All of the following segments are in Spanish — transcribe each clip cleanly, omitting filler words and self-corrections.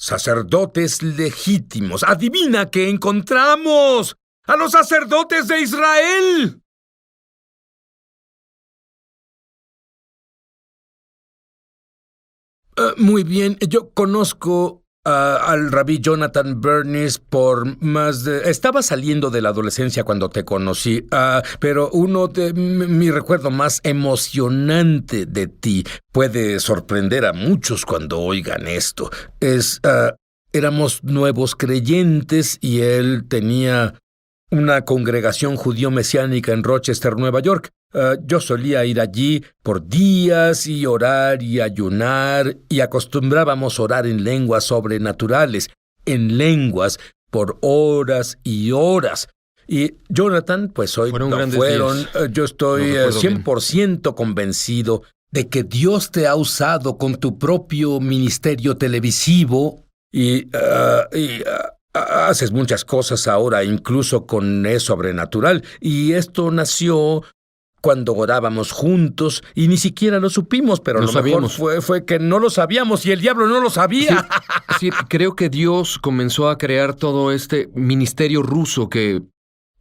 Sacerdotes legítimos. ¡Adivina qué encontramos! ¡A los sacerdotes de Israel! Muy bien, yo conozco al rabí Jonathan Bernis por más de... Estaba saliendo de la adolescencia cuando te conocí, pero mi recuerdo más emocionante de ti puede sorprender a muchos cuando oigan esto. Éramos nuevos creyentes y él tenía una congregación judío-mesiánica en Rochester, Nueva York. Yo solía ir allí por días y orar y ayunar, y acostumbrábamos orar en lenguas sobrenaturales, en lenguas por horas y horas. Y Jonathan, pues hoy yo estoy 100% convencido de que Dios te ha usado con tu propio ministerio televisivo y haces muchas cosas ahora, incluso con eso sobrenatural, y esto nació cuando orábamos juntos y ni siquiera lo supimos, pero lo mejor fue que no lo sabíamos y el diablo no lo sabía. Sí, creo que Dios comenzó a crear todo este ministerio ruso que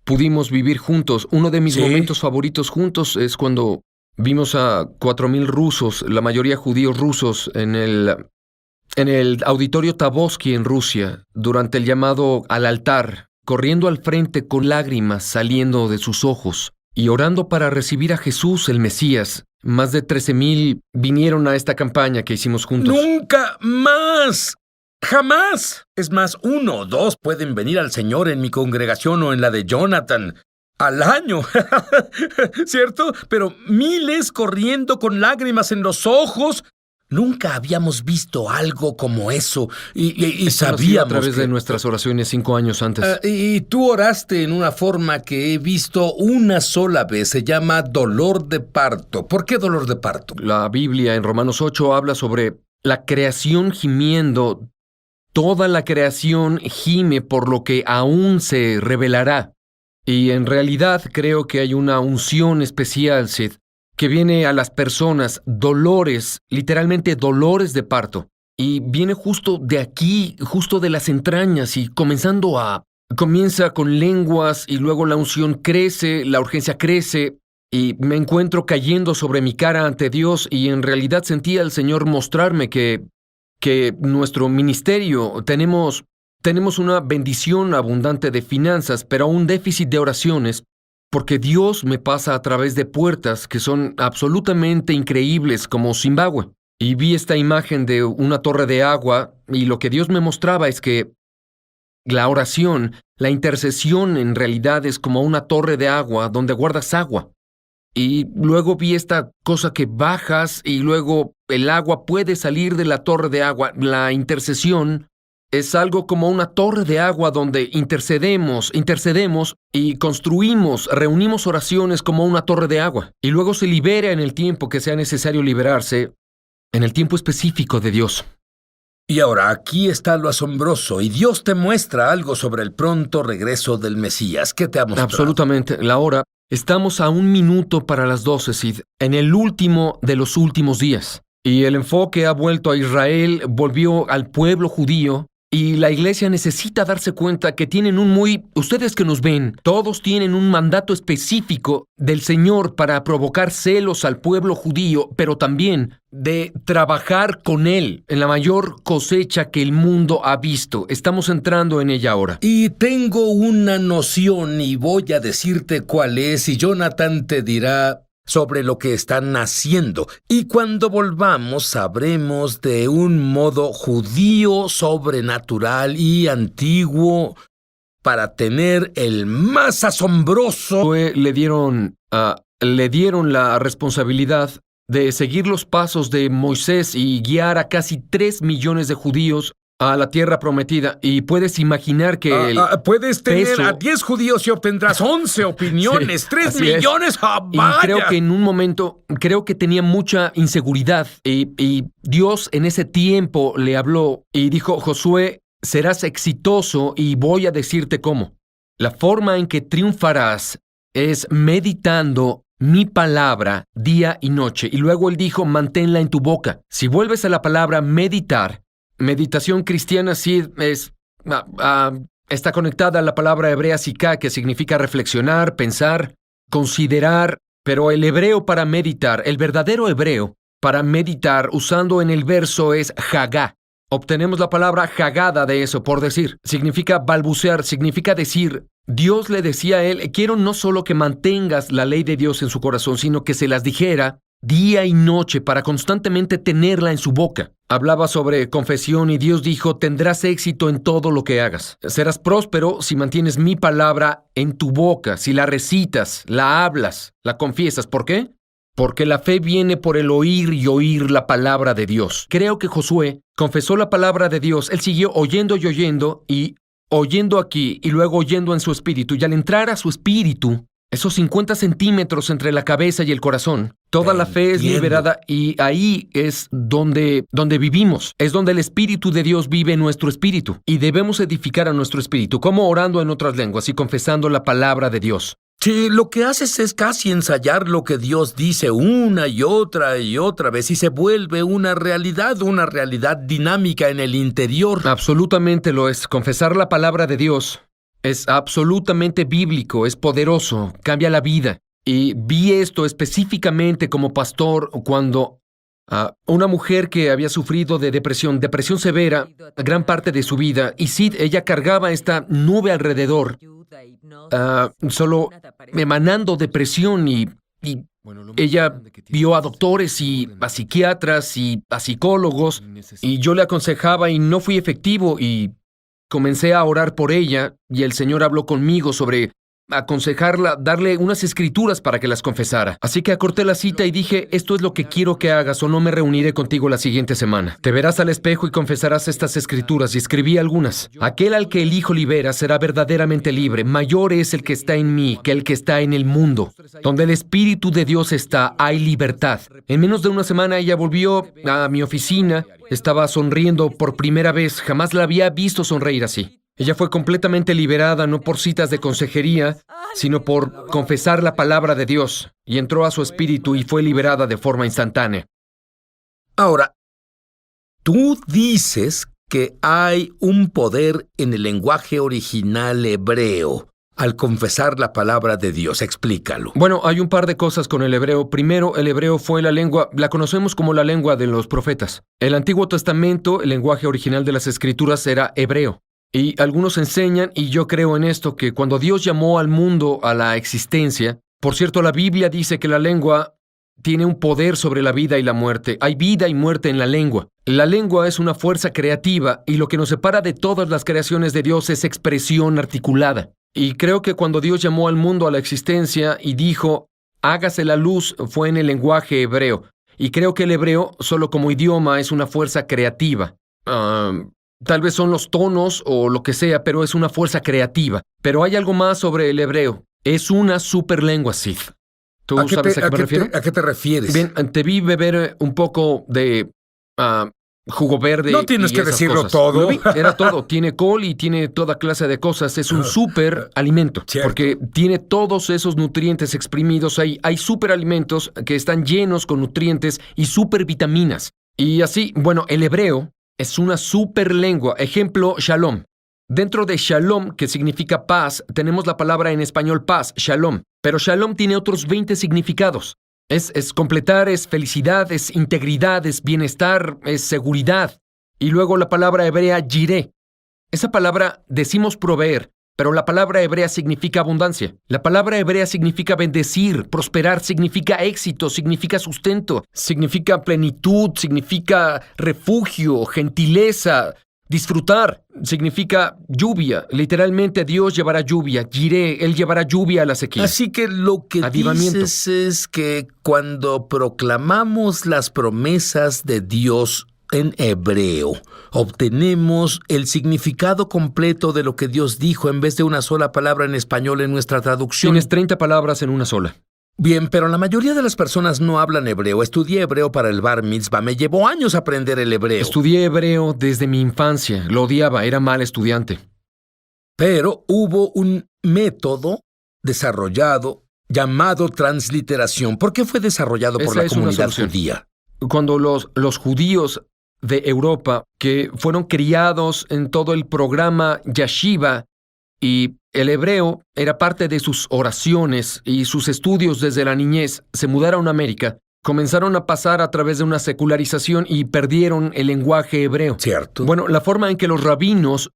pudimos vivir juntos. Uno de mis momentos favoritos juntos es cuando vimos a 4,000 rusos, la mayoría judíos rusos, en el auditorio Tabovsky en Rusia, durante el llamado al altar, corriendo al frente con lágrimas saliendo de sus ojos y orando para recibir a Jesús, el Mesías. Más de 13,000 vinieron a esta campaña que hicimos juntos. ¡Nunca más! ¡Jamás! Es más, 1 o 2 pueden venir al Señor en mi congregación o en la de Jonathan al año, ¿cierto? Pero miles corriendo con lágrimas en los ojos. Nunca habíamos visto algo como eso y sabíamos a través de nuestras oraciones 5 años antes. Y tú oraste en una forma que he visto una sola vez. Se llama dolor de parto. ¿Por qué dolor de parto? La Biblia en Romanos 8 habla sobre la creación gimiendo. Toda la creación gime por lo que aún se revelará. Y en realidad creo que hay una unción especial, Sid, que viene a las personas, dolores, literalmente dolores de parto. Y viene justo de aquí, justo de las entrañas, y comienza con lenguas, y luego la unción crece, la urgencia crece, y me encuentro cayendo sobre mi cara ante Dios, y en realidad sentía al Señor mostrarme que nuestro ministerio tenemos una bendición abundante de finanzas, pero un déficit de oraciones, porque Dios me pasa a través de puertas que son absolutamente increíbles, como Zimbabue. Y vi esta imagen de una torre de agua, y lo que Dios me mostraba es que la oración, la intercesión en realidad es como una torre de agua donde guardas agua. Y luego vi esta cosa que bajas y luego el agua puede salir de la torre de agua. La intercesión es algo como una torre de agua donde intercedemos y construimos, reunimos oraciones como una torre de agua. Y luego se libera en el tiempo que sea necesario liberarse, en el tiempo específico de Dios. Y ahora aquí está lo asombroso, y Dios te muestra algo sobre el pronto regreso del Mesías. ¿Qué te ha mostrado? Absolutamente. La hora. Estamos a 1 minuto para las 12, Sid, en el último de los últimos días. Y el enfoque ha vuelto a Israel, volvió al pueblo judío. Y la iglesia necesita darse cuenta que ustedes que nos ven, todos tienen un mandato específico del Señor para provocar celos al pueblo judío, pero también de trabajar con Él en la mayor cosecha que el mundo ha visto. Estamos entrando en ella ahora. Y tengo una noción y voy a decirte cuál es, y Jonathan te dirá sobre lo que están haciendo. Y cuando volvamos sabremos de un modo judío, sobrenatural y antiguo para tener el más asombroso. Le dieron la responsabilidad de seguir los pasos de Moisés y guiar a casi 3 millones de judíos a la tierra prometida. Y puedes imaginar que puedes tener a 10 judíos y obtendrás 11 opiniones. Sí, 3 millones. Y creo que en un momento, tenía mucha inseguridad. Y Dios en ese tiempo le habló y dijo: Josué, serás exitoso y voy a decirte cómo. La forma en que triunfarás es meditando mi palabra día y noche. Y luego él dijo: manténla en tu boca. Si vuelves a la palabra meditar, meditación cristiana sí está conectada a la palabra hebrea siká, que significa reflexionar, pensar, considerar, pero el hebreo para meditar, el verdadero hebreo para meditar usando en el verso es hagá. Obtenemos la palabra hagada de eso, por decir. Significa balbucear, significa decir. Dios le decía a él, quiero no solo que mantengas la ley de Dios en su corazón, sino que se las dijera día y noche para constantemente tenerla en su boca. Hablaba sobre confesión y Dios dijo, tendrás éxito en todo lo que hagas. Serás próspero si mantienes mi palabra en tu boca, si la recitas, la hablas, la confiesas. ¿Por qué? Porque la fe viene por el oír y oír la palabra de Dios. Creo que Josué confesó la palabra de Dios. Él siguió oyendo y oyendo aquí y luego oyendo en su espíritu. Y al entrar a su espíritu, esos 50 centímetros entre la cabeza y el corazón, toda la fe es liberada y ahí es donde vivimos. Es donde el Espíritu de Dios vive en nuestro espíritu. Y debemos edificar a nuestro espíritu, como orando en otras lenguas y confesando la palabra de Dios. Sí, lo que haces es casi ensayar lo que Dios dice una y otra vez y se vuelve una realidad dinámica en el interior. Absolutamente lo es. Confesar la palabra de Dios es absolutamente bíblico, es poderoso, cambia la vida. Y vi esto específicamente como pastor cuando una mujer que había sufrido de depresión severa, gran parte de su vida, y sí, ella cargaba esta nube alrededor, solo emanando depresión y ella vio a doctores y a psiquiatras y a psicólogos y yo le aconsejaba y no fui efectivo y comencé a orar por ella y el Señor habló conmigo sobre aconsejarla, darle unas escrituras para que las confesara. Así que acorté la cita y dije, esto es lo que quiero que hagas o no me reuniré contigo la siguiente semana. Te verás al espejo y confesarás estas escrituras y escribí algunas. Aquel al que el Hijo libera será verdaderamente libre. Mayor es el que está en mí que el que está en el mundo. Donde el Espíritu de Dios está, hay libertad. En menos de una semana ella volvió a mi oficina. Estaba sonriendo por primera vez. Jamás la había visto sonreír así. Ella fue completamente liberada no por citas de consejería, sino por confesar la palabra de Dios, y entró a su espíritu y fue liberada de forma instantánea. Ahora, tú dices que hay un poder en el lenguaje original hebreo al confesar la palabra de Dios. Explícalo. Bueno, hay un par de cosas con el hebreo. Primero, el hebreo fue la lengua, la conocemos como la lengua de los profetas. El Antiguo Testamento, el lenguaje original de las Escrituras era hebreo. Y algunos enseñan, y yo creo en esto, que cuando Dios llamó al mundo a la existencia, por cierto, la Biblia dice que la lengua tiene un poder sobre la vida y la muerte. Hay vida y muerte en la lengua. La lengua es una fuerza creativa y lo que nos separa de todas las creaciones de Dios es expresión articulada. Y creo que cuando Dios llamó al mundo a la existencia y dijo, hágase la luz, fue en el lenguaje hebreo. Y creo que el hebreo, solo como idioma, es una fuerza creativa. Tal vez son los tonos o lo que sea, pero es una fuerza creativa. Pero hay algo más sobre el hebreo. Es una superlengua, Sid. ¿Tú sabes a qué me refiero? ¿A qué te refieres? Bien, te vi beber un poco de jugo verde. No tienes que decirlo cosas. todo. Lo vi, era todo. Tiene col y tiene toda clase de cosas. Es un super alimento. Cierto. Porque tiene todos esos nutrientes exprimidos ahí. Hay superalimentos que están llenos con nutrientes y supervitaminas. Y así, bueno, el hebreo es una superlengua. Ejemplo, shalom. Dentro de shalom, que significa paz, tenemos la palabra en español paz, shalom. Pero shalom tiene otros 20 significados. Es completar, es felicidad, es integridad, es bienestar, es seguridad. Y luego la palabra hebrea jireh. Esa palabra decimos proveer, pero la palabra hebrea significa abundancia. La palabra hebrea significa bendecir, prosperar, significa éxito, significa sustento, significa plenitud, significa refugio, gentileza, disfrutar, significa lluvia. Literalmente Dios llevará lluvia, jireh, Él llevará lluvia a la sequía. Así que lo que dices es que cuando proclamamos las promesas de Dios en hebreo, obtenemos el significado completo de lo que Dios dijo en vez de una sola palabra en español en nuestra traducción. Tienes 30 palabras en una sola. Bien, pero la mayoría de las personas no hablan hebreo. Estudié hebreo para el bar mitzvah. Me llevó años aprender el hebreo. Estudié hebreo desde mi infancia. Lo odiaba, era mal estudiante. Pero hubo un método desarrollado llamado transliteración. ¿Por qué fue desarrollado por la comunidad judía? Cuando los judíos de Europa que fueron criados en todo el programa Yeshiva, y el hebreo era parte de sus oraciones y sus estudios desde la niñez, se mudaron a América, comenzaron a pasar a través de una secularización y perdieron el lenguaje hebreo. Cierto. Bueno, la forma en que los rabinos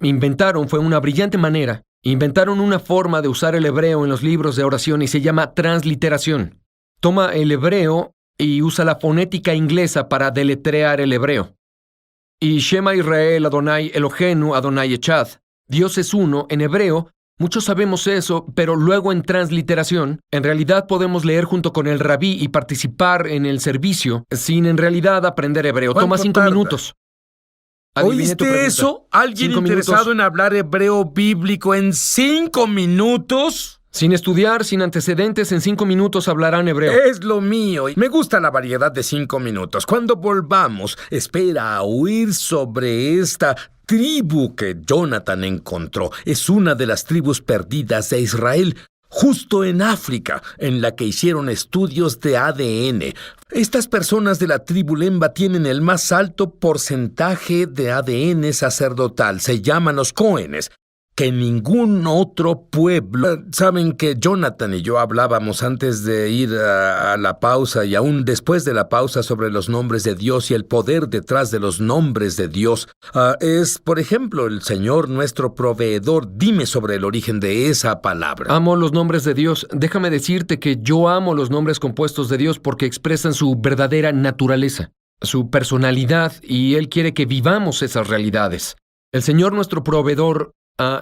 inventaron fue una brillante manera. Inventaron una forma de usar el hebreo en los libros de oración y se llama transliteración. Toma el hebreo y usa la fonética inglesa para deletrear el hebreo. Y Shema Israel Adonai Eloheinu Adonai Echad. Dios es uno en hebreo. Muchos sabemos eso, pero luego en transliteración, en realidad podemos leer junto con el rabí y participar en el servicio sin en realidad aprender hebreo. Toma 5 minutos. Adiviné tu ¿Oíste pregunta. eso? ¿Alguien 5 interesado minutos. en hablar hebreo bíblico en 5 minutos? Sin estudiar, sin antecedentes, en 5 minutos hablarán hebreo. Es lo mío. Me gusta la variedad de 5 minutos. Cuando volvamos, espera a oír sobre esta tribu que Jonathan encontró. Es una de las tribus perdidas de Israel, justo en África, en la que hicieron estudios de ADN. Estas personas de la tribu Lemba tienen el más alto porcentaje de ADN sacerdotal. Se llaman los Cohenes. Que ningún otro pueblo. Saben que Jonathan y yo hablábamos antes de ir a la pausa y aún después de la pausa sobre los nombres de Dios y el poder detrás de los nombres de Dios. Es, por ejemplo, el Señor nuestro proveedor. Dime sobre el origen de esa palabra. Amo los nombres de Dios. Déjame decirte que yo amo los nombres compuestos de Dios porque expresan su verdadera naturaleza, su personalidad, y Él quiere que vivamos esas realidades. El Señor nuestro proveedor,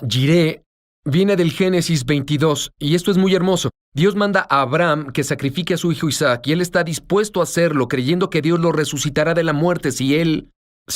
Jireh, viene del Génesis 22, y esto es muy hermoso. Dios manda a Abraham que sacrifique a su hijo Isaac, y él está dispuesto a hacerlo, creyendo que Dios lo resucitará de la muerte si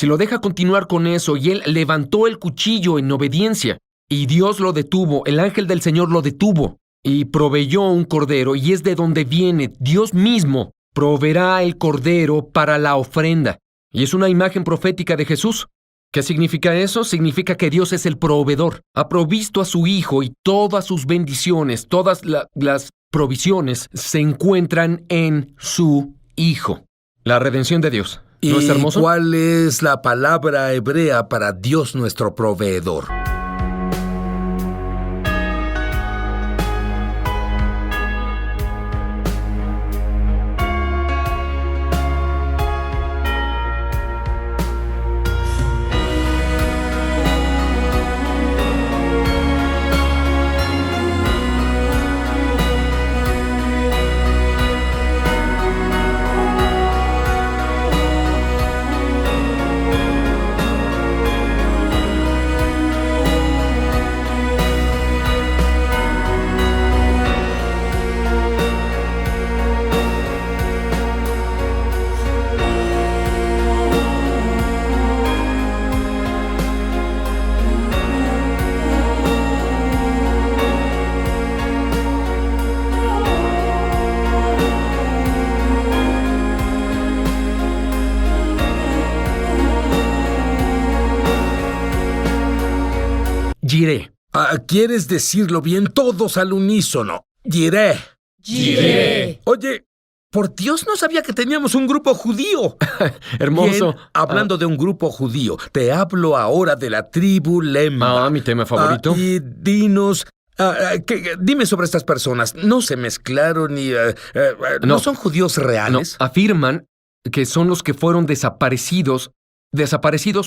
lo deja continuar con eso, y él levantó el cuchillo en obediencia, y Dios lo detuvo, el ángel del Señor lo detuvo, y proveyó un cordero, y es de donde viene. Dios mismo proveerá el cordero para la ofrenda, y es una imagen profética de Jesús. ¿Qué significa eso? Significa que Dios es el proveedor. Ha provisto a su Hijo y todas sus bendiciones, todas las provisiones se encuentran en su Hijo. La redención de Dios. ¿No es hermoso? ¿Y cuál es la palabra hebrea para Dios nuestro proveedor? Jireh. ¿Quieres decirlo bien todos al unísono? Jireh. Jireh. Oye, por Dios, no sabía que teníamos un grupo judío. Hermoso. Bien, hablando de un grupo judío, te hablo ahora de la tribu Lemba. Mi tema favorito. Y dinos... dime sobre estas personas. ¿No se mezclaron y... ¿No son judíos No, reales? afirman que son los que fueron desaparecidos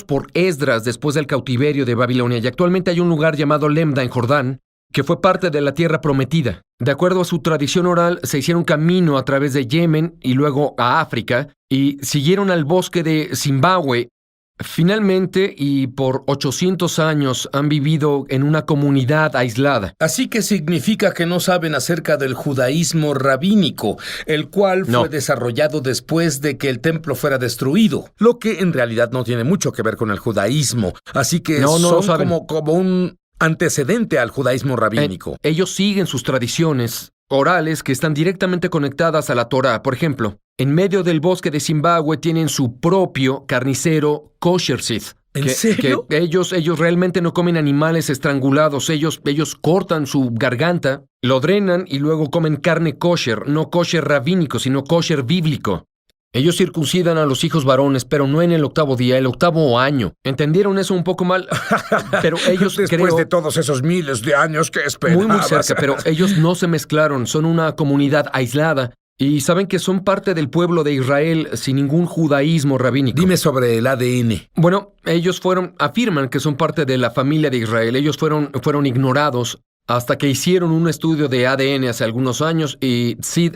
por Esdras después del cautiverio de Babilonia, y actualmente hay un lugar llamado Lemda en Jordán, que fue parte de la tierra prometida. De acuerdo a su tradición oral, se hicieron camino a través de Yemen y luego a África, y siguieron al bosque de Zimbabue. Finalmente, y por 800 años, han vivido en una comunidad aislada. Así que significa que no saben acerca del judaísmo rabínico, el cual No. fue desarrollado después de que el templo fuera destruido, lo que en realidad no tiene mucho que ver con el judaísmo. Así que No lo son saben. como un antecedente al judaísmo rabínico. Ellos siguen sus tradiciones orales que están directamente conectadas a la Torá. Por ejemplo, en medio del bosque de Zimbabue tienen su propio carnicero kosher Sith. ¿En serio? Que ellos realmente no comen animales estrangulados. Ellos cortan su garganta, lo drenan y luego comen carne kosher. No kosher rabínico, sino kosher bíblico. Ellos circuncidan a los hijos varones, pero no en el 8º día, el 8º año. ¿Entendieron eso un poco mal? Pero ellos Después de todos esos miles de años que esperabas. Muy cerca, pero ellos no se mezclaron, son una comunidad aislada y saben que son parte del pueblo de Israel sin ningún judaísmo rabínico. Dime sobre el ADN. Bueno, ellos afirman que son parte de la familia de Israel. Ellos fueron ignorados hasta que hicieron un estudio de ADN hace algunos años y sí,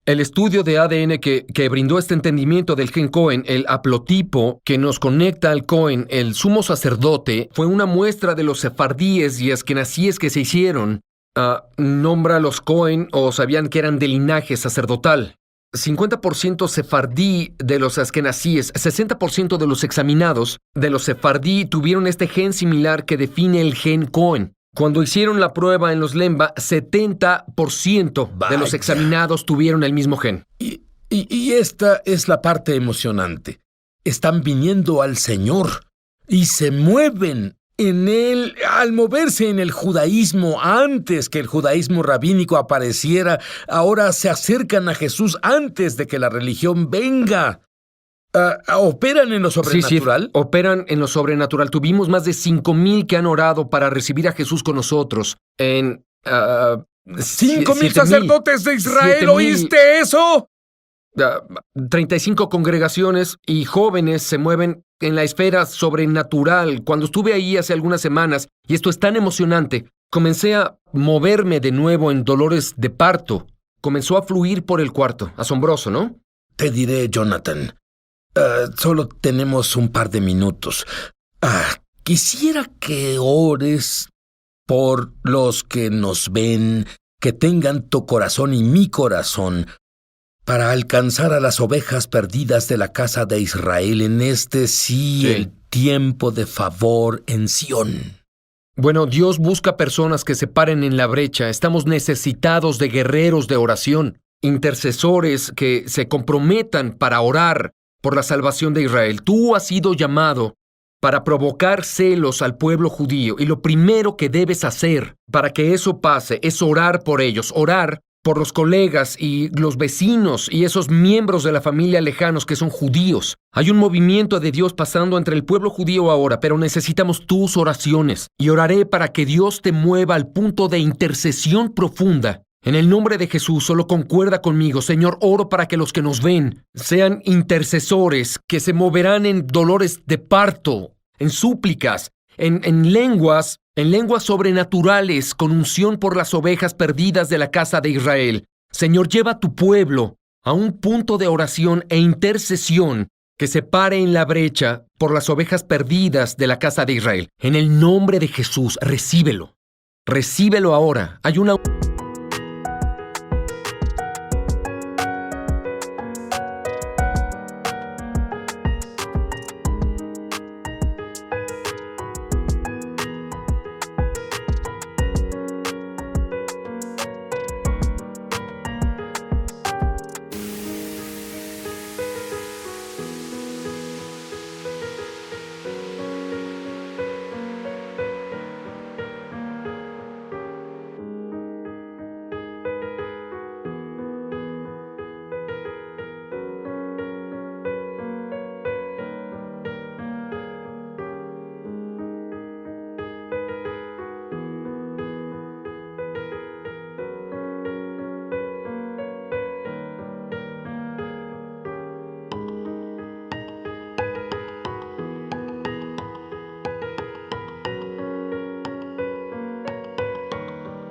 el estudio de ADN que brindó este entendimiento del gen Cohen, el haplotipo que nos conecta al Cohen, el sumo sacerdote, fue una muestra de los sefardíes y askenazíes que se hicieron. Nombra a los Cohen o sabían que eran de linaje sacerdotal. 50% sefardí de los askenazíes, 60% de los examinados de los sefardí tuvieron este gen similar que define el gen Cohen. Cuando hicieron la prueba en los Lemba, 70% de los examinados tuvieron el mismo gen. Y esta es la parte emocionante. Están viniendo al Señor y se mueven en él. Al moverse en el judaísmo antes que el judaísmo rabínico apareciera, ahora se acercan a Jesús antes de que la religión venga. ¿Operan en lo sobrenatural? Sí, operan en lo sobrenatural. Tuvimos más de 5,000 que han orado para recibir a Jesús con nosotros. 5,000 sacerdotes de Israel, ¿oíste eso? 35 congregaciones y jóvenes se mueven en la esfera sobrenatural. Cuando estuve ahí hace algunas semanas, y esto es tan emocionante, comencé a moverme de nuevo en dolores de parto. Comenzó a fluir por el cuarto. Asombroso, ¿no? Te diré, Jonathan. Solo tenemos un par de minutos. Quisiera que ores por los que nos ven, que tengan tu corazón y mi corazón, para alcanzar a las ovejas perdidas de la casa de Israel en sí, el tiempo de favor en Sión. Bueno, Dios busca personas que se paren en la brecha. Estamos necesitados de guerreros de oración, intercesores que se comprometan para orar por la salvación de Israel. Tú has sido llamado para provocar celos al pueblo judío y lo primero que debes hacer para que eso pase es orar por ellos, orar por los colegas y los vecinos y esos miembros de la familia lejanos que son judíos. Hay un movimiento de Dios pasando entre el pueblo judío ahora, pero necesitamos tus oraciones y oraré para que Dios te mueva al punto de intercesión profunda. En el nombre de Jesús, solo concuerda conmigo. Señor, oro para que los que nos ven sean intercesores, que se moverán en dolores de parto, en súplicas, en lenguas sobrenaturales, con unción por las ovejas perdidas de la casa de Israel. Señor, lleva a tu pueblo a un punto de oración e intercesión que se pare en la brecha por las ovejas perdidas de la casa de Israel. En el nombre de Jesús, recíbelo. Recíbelo ahora. Hay una...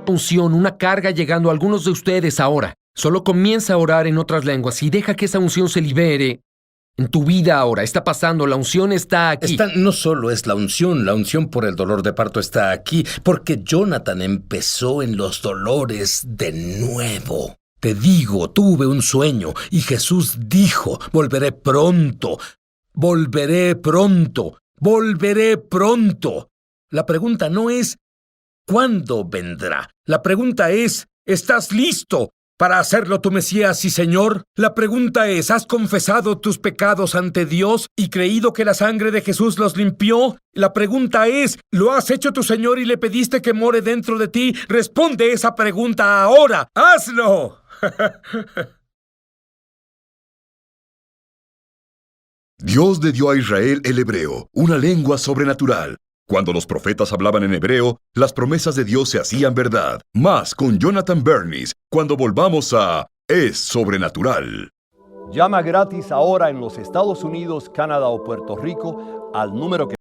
unción, una carga llegando a algunos de ustedes ahora. Solo comienza a orar en otras lenguas y deja que esa unción se libere en tu vida ahora. Está pasando, la unción está aquí. No solo es la unción por el dolor de parto está aquí, porque Jonathan empezó en los dolores de nuevo. Te digo, tuve un sueño y Jesús dijo, volveré pronto, volveré pronto, volveré pronto. La pregunta no es ¿cuándo vendrá? La pregunta es, ¿estás listo para hacerlo tu Mesías y Señor? La pregunta es, ¿has confesado tus pecados ante Dios y creído que la sangre de Jesús los limpió? La pregunta es, ¿lo has hecho tu Señor y le pediste que more dentro de ti? Responde esa pregunta ahora. ¡Hazlo! Dios le dio a Israel el hebreo, una lengua sobrenatural. Cuando los profetas hablaban en hebreo, las promesas de Dios se hacían verdad. Más con Jonathan Bernis, cuando volvamos a Es Sobrenatural. Llama gratis ahora en los Estados Unidos, Canadá o Puerto Rico al número que